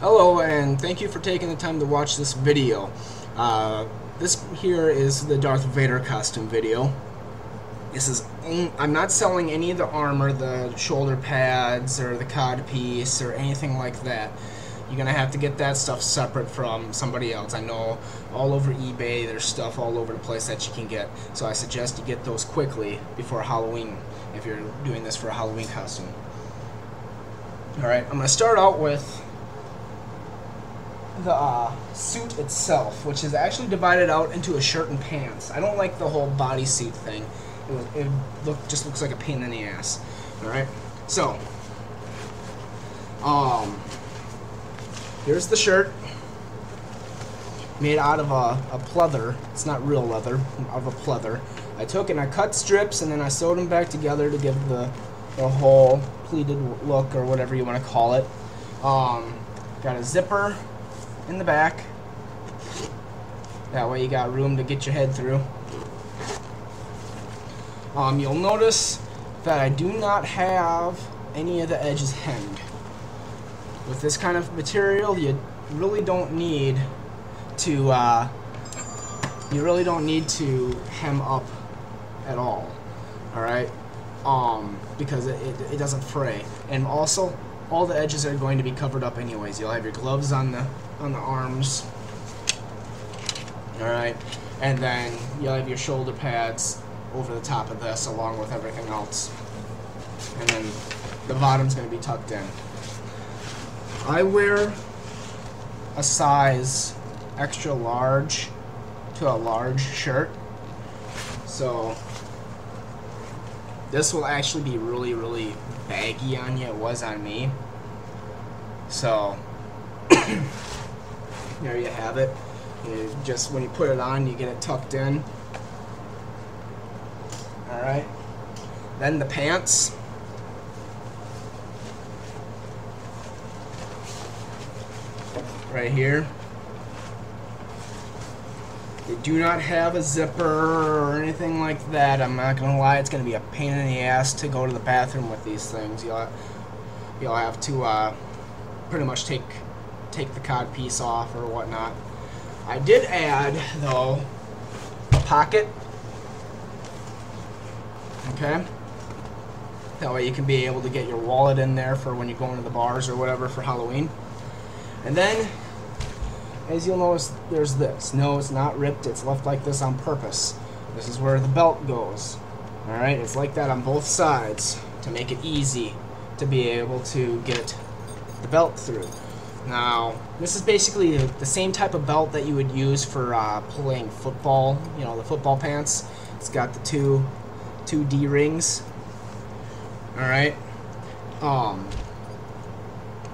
Hello, and thank you for taking the time to watch this video. This here is the Darth Vader costume video. I'm not selling any of the armor, the shoulder pads, or the cod piece, or anything like that. You're gonna have to get that stuff separate from somebody else. I know all over eBay there's stuff all over the place that you can get, so I suggest you get those quickly before Halloween if you're doing this for a Halloween costume. Alright, I'm gonna start out with the suit itself, which is actually divided out into a shirt and pants. I don't like the whole bodysuit thing. It just looks like a pain in the ass. Alright, so here's the shirt, made out of a pleather. It's not real leather, of a pleather. I took and I cut strips and then I sewed them back together to give the whole pleated look, or whatever you want to call it. Got a zipper in the back. That way you got room to get your head through. You'll notice that I do not have any of the edges hemmed. With this kind of material, you really don't need to hem up at all. All right, because it doesn't fray, and also all the edges are going to be covered up anyways. You'll have your gloves on the arms. All right, and then you'll have your shoulder pads over the top of this along with everything else, and then the bottom's going to be tucked in. I wear a size extra large to a large shirt, so this will actually be really baggy on you. It was on me. So there you have it. Just when you put it on, you get it tucked in. Alright, then the pants. Right here. They do not have a zipper or anything like that. I'm not gonna lie, it's gonna be a pain in the ass to go to the bathroom with these things. You'll have to pretty much take the cod piece off or whatnot. I did add, though, a pocket. Okay, that way you can be able to get your wallet in there for when you go into the bars or whatever for Halloween. And then, as you'll notice, there's this. No, it's not ripped. It's left like this on purpose. This is where the belt goes. Alright, it's like that on both sides to make it easy to be able to get the belt through. Now, this is basically the same type of belt that you would use for playing football, you know, the football pants. It's got the two D-rings. Alright.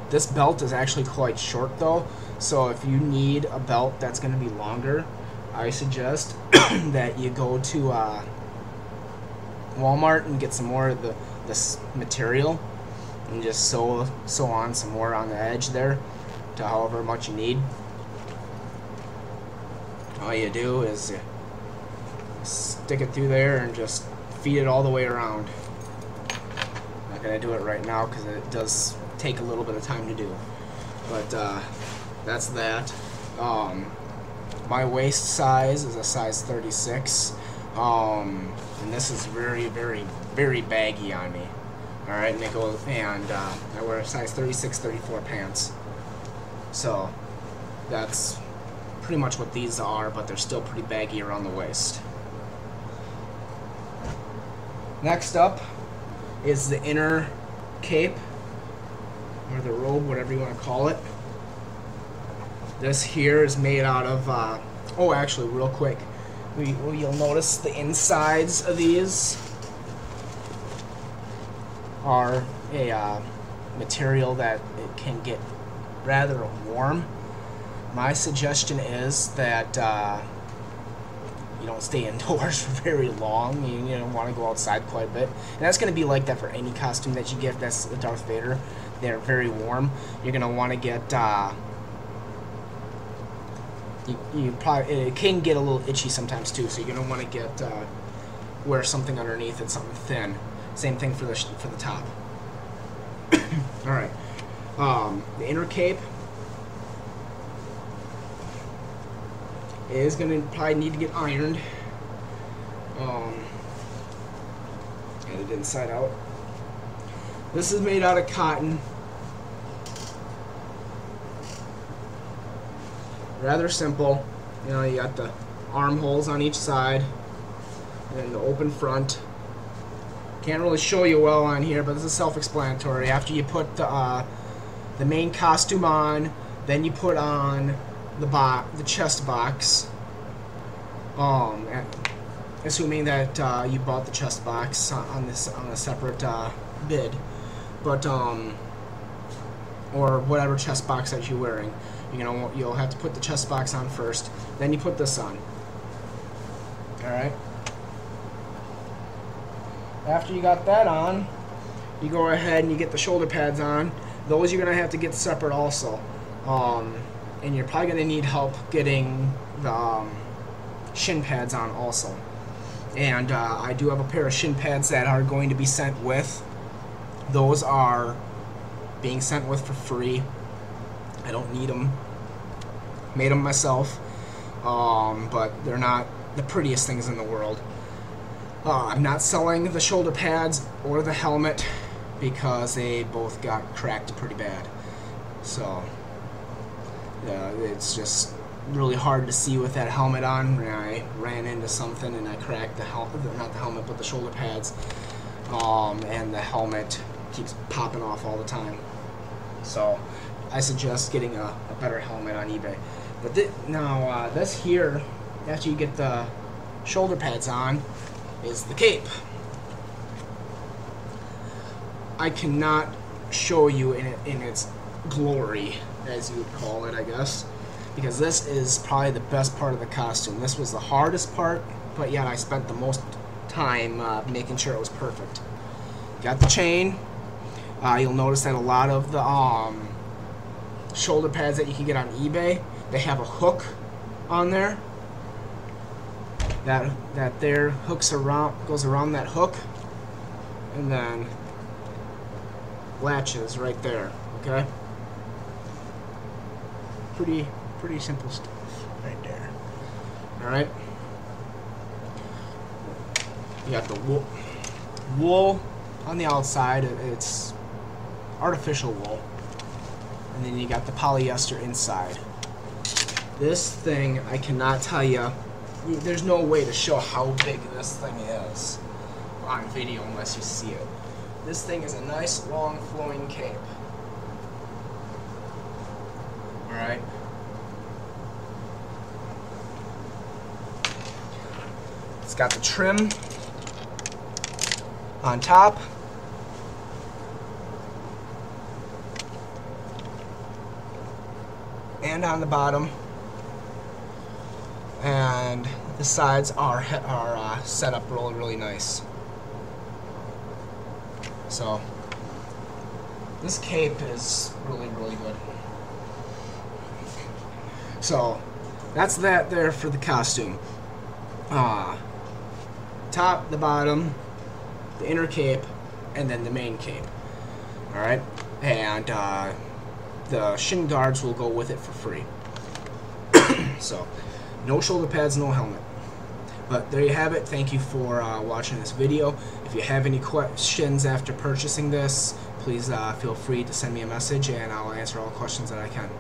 This belt is actually quite short though, so if you need a belt that's going to be longer, I suggest that you go to Walmart and get some more of this material and just sew on some more on the edge there to however much you need. All you do is stick it through there and just feed it all the way around. I'm not going to do it right now because it does take a little bit of time to do, but that's that. My waist size is a size 36, and this is very baggy on me. All right, and I wear a size 36, 34 pants, so that's pretty much what these are, but they're still pretty baggy around the waist. Next up is the inner cape, or the robe, whatever you want to call it. This here is made out of, oh, actually, real quick, you'll notice the insides of these are a material that it can get rather warm. My suggestion is that you don't stay indoors for very long. You don't want to go outside quite a bit, and that's going to be like that for any costume that you get that's the Darth Vader. They're very warm. You're going to want to get it can get a little itchy sometimes too, so you're going to want to get wear something underneath it, something thin. Same thing for the top. All right. The inner cape It is going to probably need to get ironed. Get it inside out. This is made out of cotton. Rather simple. You know, you got the armholes on each side and the open front. Can't really show you well on here, but this is self-explanatory. After you put the main costume on, then you put on the chest box. Assuming that you bought the chest box on a separate bid, but or whatever chest box that you're wearing. You'll have to put the chest box on first, then you put this on. Alright? After you got that on, you go ahead and you get the shoulder pads on. Those you're going to have to get separate also. And you're probably going to need help getting the shin pads on also. And I do have a pair of shin pads that are going to be sent with. Those are being sent with for free. I don't need them. Made them myself, but they're not the prettiest things in the world. I'm not selling the shoulder pads or the helmet because they both got cracked pretty bad. So it's just really hard to see with that helmet on. I ran into something and I cracked the helmet, not the helmet, but the shoulder pads, and the helmet keeps popping off all the time. So I suggest getting a better helmet on eBay. But this here, after you get the shoulder pads on, is the cape. I cannot show you in its glory, as you would call it, I guess, because this is probably the best part of the costume. This was the hardest part, but yet I spent the most time making sure it was perfect. Got the chain. You'll notice that a lot of the shoulder pads that you can get on eBay, they have a hook on there. That there goes around that hook, and then latches right there. Okay. Pretty simple stuff right there. All right. You got the wool on the outside. It's artificial wool, and then you got the polyester inside. This thing, I cannot tell you. There's no way to show how big this thing is on video unless you see it. This thing is a nice long flowing cape. Alright. It's got the trim on top. And on the bottom. And the sides are set up really nice. So this cape is really good. So that's that there for the costume. Top, the bottom, the inner cape, and then the main cape. All right, and the shin guards will go with it for free. So. No shoulder pads, no helmet. But there you have it. Thank you for watching this video. If you have any questions after purchasing this, please feel free to send me a message and I'll answer all questions that I can.